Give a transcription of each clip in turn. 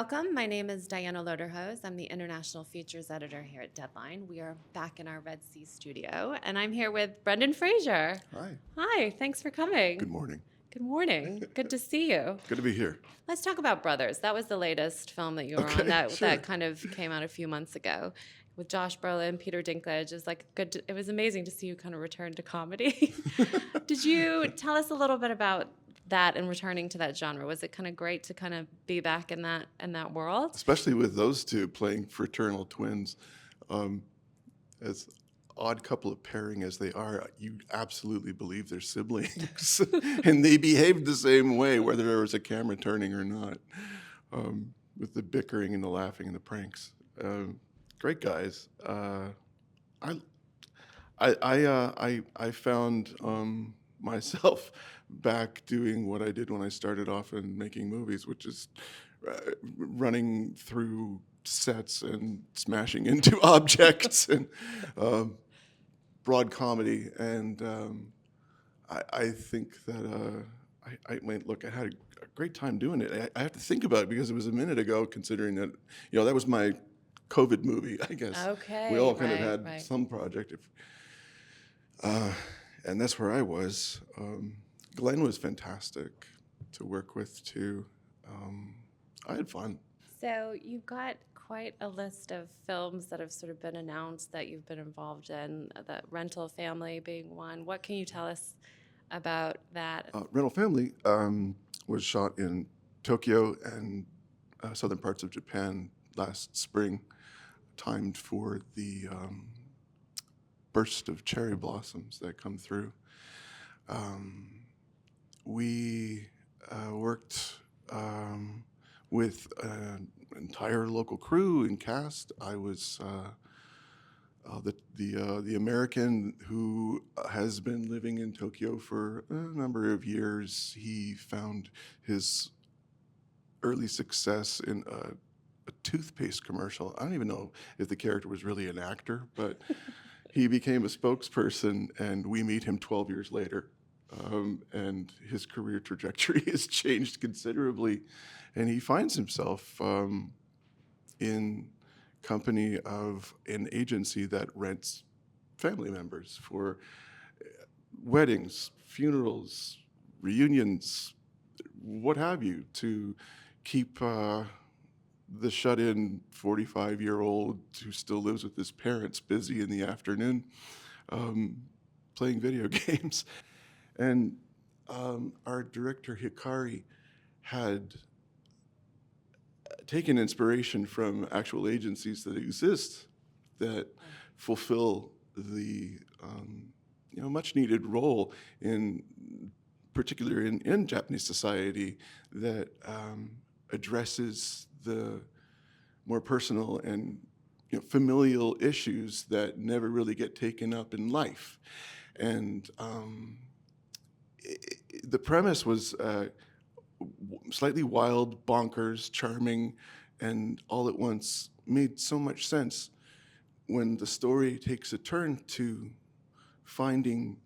welcome. My name is Diana Loderhose. I'm the International Features Editor here at Deadline. We are back in our Red Sea studio, and I'm here with Brendan Fraser. Hi. Hi, thanks for coming. Good morning. Good morning. Good to see you. Good to be here. Let's talk about Brothers. That was the latest film that you were on Okay, sure. that kind of came out a few months ago with Josh Brolin, Peter Dinklage. It was amazing to see you kind of return to comedy. Did you tell us a little bit about that and returning to that genre? Was it kind of great to kind of be back in that world? Especially with those two playing fraternal twins. As odd couple of pairing as they are, you absolutely believe they're siblings. And they behaved the same way, whether there was a camera turning or not, with the bickering and the laughing and the pranks. Great guys. I found myself back doing what I did when I started off in making movies, which is running through sets and smashing into objects and broad comedy. And I think that I had a great time doing it. I have to think about it because it was a minute ago, considering that that was my COVID movie, I guess. Okay, we all kind of right. had some project. And that's where I was. Glenn was fantastic to work with, too. I had fun. So you've got quite a list of films that have sort of been announced that you've been involved in, the Rental Family being one. What can you tell us about that? Rental Family was shot in Tokyo and southern parts of Japan last spring, timed for the burst of cherry blossoms that come through. We worked with an entire local crew and cast. I was the American who has been living in Tokyo for a number of years. He found his early success in a toothpaste commercial. I don't even know if the character was really an actor, but he became a spokesperson, and we meet him 12 years later. And his career trajectory has changed considerably, and he finds himself in company of an agency that rents family members for weddings, funerals, reunions, what have you, to keep the shut-in 45-year-old who still lives with his parents busy in the afternoon playing video games. And our director, Hikari, had taken inspiration from actual agencies that exist that fulfill the much-needed role particularly in Japanese society, that addresses the more personal and familial issues that never really get taken up in life. And the premise was slightly wild, bonkers, charming, and all at once made so much sense when the story takes a turn to finding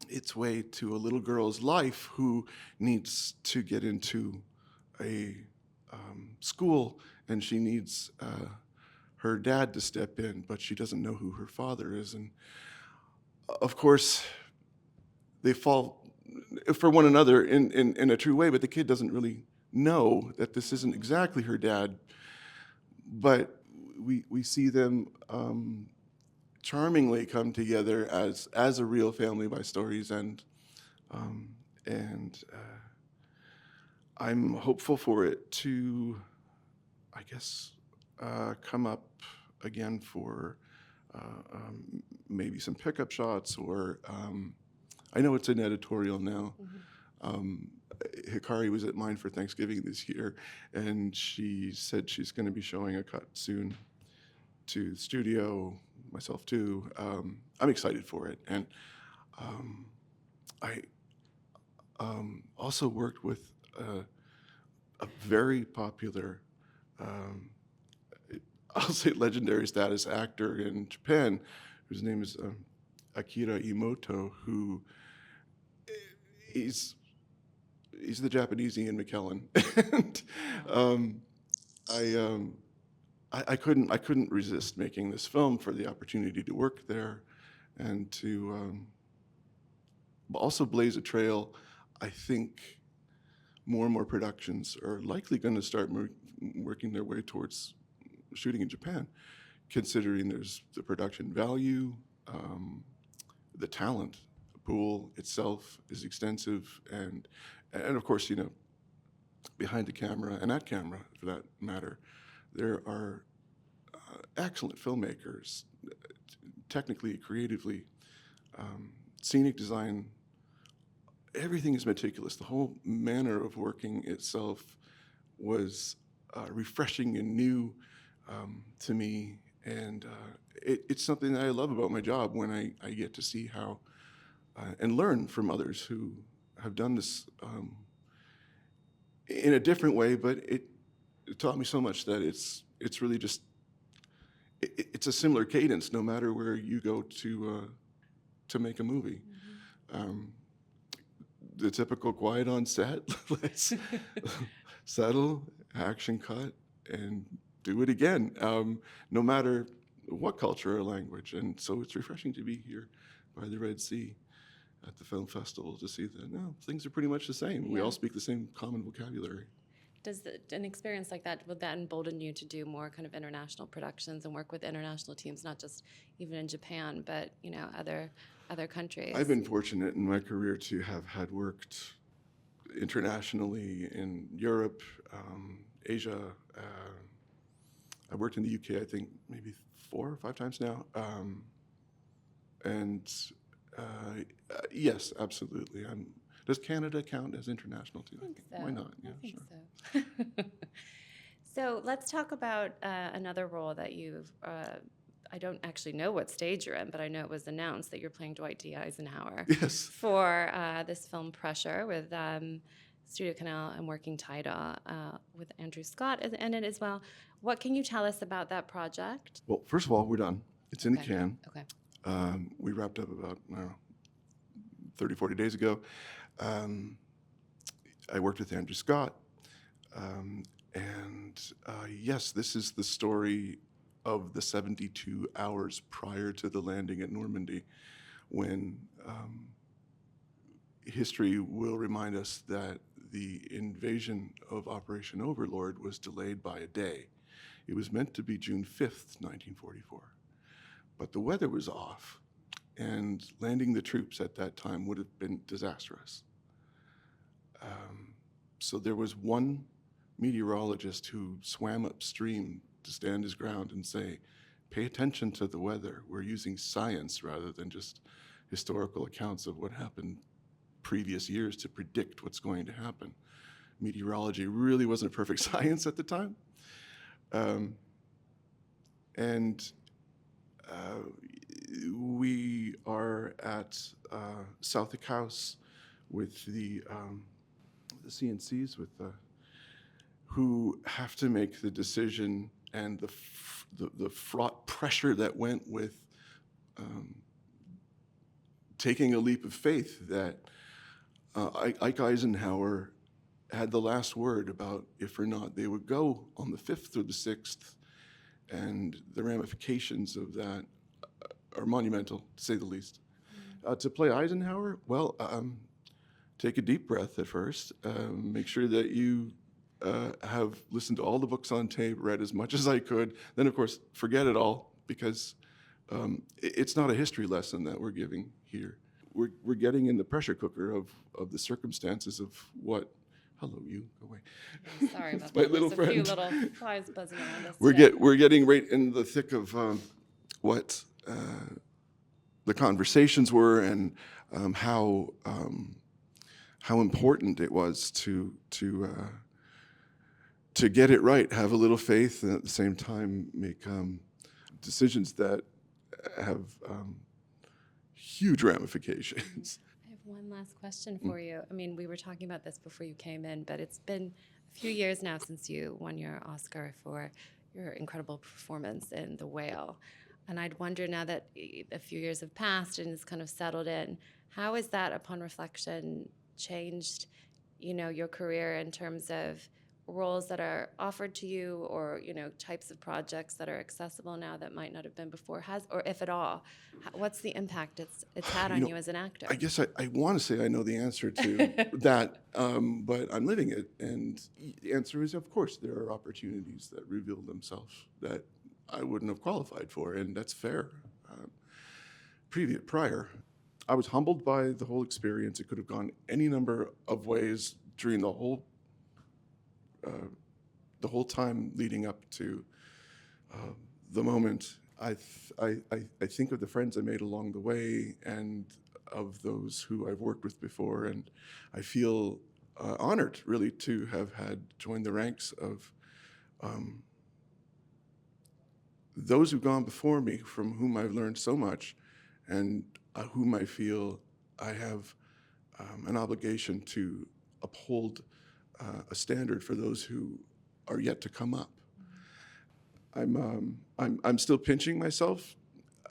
its way to a little girl's life who needs to get into a school, and she needs her dad to step in, but she doesn't know who her father is. And of course, they fall for one another in a true way, but the kid doesn't really know that this isn't exactly her dad. But we see them charmingly come together as a real family by story's end. And I'm hopeful for it to, I guess, come up again for maybe some pickup shots, or I know it's an editorial now. Hikari was at mine for Thanksgiving this year, and she said she's going to be showing a cut soon to the studio, myself too. I'm excited for it. And I also worked with a very popular, I'll say legendary status actor in Japan, whose name is Akira Imoto, who he's the Japanese Ian McKellen. And I couldn't resist making this film for the opportunity to work there and to also blaze a trail. I think more and more productions are likely going to start working their way towards shooting in Japan, considering there's the production value, the talent pool itself is extensive, and of course, behind the camera and at camera, for that matter, there are excellent filmmakers, technically, creatively, scenic design. Everything is meticulous. The whole manner of working itself was refreshing and new to me, and it's something that I love about my job when I get to see how and learn from others who have done this in a different way, but it taught me so much that it's really just it's a similar cadence no matter where you go to make a movie. The typical quiet on set, let's settle, action cut, and do it again, no matter what culture or language. And so it's refreshing to be here by the Red Sea at the film festival to see that, no, things are pretty much the same. We all speak the same common vocabulary. Does an experience like that, would that embolden you to do more kind of international productions and work with international teams, not just even in Japan, but other countries? I've been fortunate in my career to have had worked internationally in Europe, Asia. I worked in the UK, I think maybe 4 or 5 times now. Yes, absolutely. Does Canada count as international too? I think so. Why not? Yeah, I think so. So let's talk about another role that you've. I don't actually know what stage you're in, but I know it was announced that you're playing Dwight D. Eisenhower. Yes. For this film Pressure with Studio Canal and Working Title with Andrew Scott in it as well. What can you tell us about that project? Well, first of all, we're done. It's in the can. Okay. We wrapped up about, 30, 40 days ago. I worked with Andrew Scott. Yes, this is the story of the 72 hours prior to the landing at Normandy, when history will remind us that the invasion of Operation Overlord was delayed by a day. It was meant to be June 5th, 1944. But the weather was off, and landing the troops at that time would have been disastrous. So there was one meteorologist who swam upstream to stand his ground and say, pay attention to the weather. We're using science rather than just historical accounts of what happened previous years to predict what's going to happen. Meteorology really wasn't perfect science at the time. We are at Southwick House with the CNCs who have to make the decision, and the fraught pressure that went with taking a leap of faith that Ike Eisenhower had the last word about if or not they would go on the 5th or the 6th, and the ramifications of that are monumental, to say the least. To play Eisenhower, well, take a deep breath at first. Make sure that you have listened to all the books on tape, read as much as I could. Then, of course, forget it all, because it's not a history lesson that we're giving here. We're getting in the pressure cooker of the circumstances of what. Hello, you. Go away. I'm sorry about my that. little There's friend. a few little flies buzzing around us. We're getting right in the thick of what the conversations were, and how important it was to get it right, have a little faith, and at the same time make decisions that have huge ramifications. I have one last question for you. I mean, we were talking about this before you came in, but it's been a few years now since you won your Oscar for your incredible performance in The Whale. And I'd wonder, now that a few years have passed and it's kind of settled in, how has that, upon reflection, changed, your career in terms of roles that are offered to you, or types of projects that are accessible now that might not have been before, or if at all, what's the impact it's had on you as an actor? I guess I want to say I know the answer to that, but I'm living it. And the answer is, of course, there are opportunities that reveal themselves that I wouldn't have qualified for, and that's fair. Prior, I was humbled by the whole experience. It could have gone any number of ways during the whole time leading up to the moment. I think of the friends I made along the way and of those who I've worked with before, and I feel honored, really, to have joined the ranks of those who've gone before me, from whom I've learned so much, and whom I feel I have an obligation to uphold a standard for those who are yet to come up. I'm still pinching myself,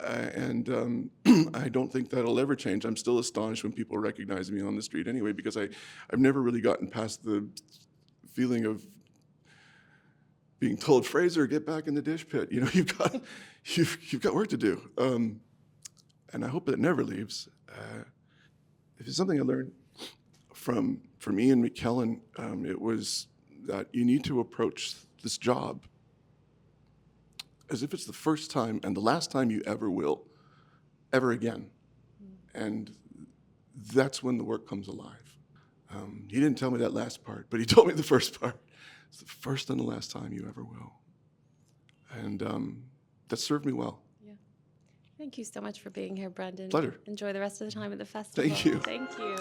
and I don't think that'll ever change. I'm still astonished when people recognize me on the street anyway, because I've never really gotten past the feeling of being told, Fraser, get back in the dish pit. You've got work to do, and I hope that never leaves. If it's something I learned from Ian McKellen, it was that you need to approach this job as if it's the first time and the last time you ever will, ever again. And that's when the work comes alive. He didn't tell me that last part, but he told me the first part. It's the first and the last time you ever will. And that served me well. Yeah. Thank you so much for being here, Brendan. Pleasure. Enjoy the rest of the time at the festival. Thank you. Thank you.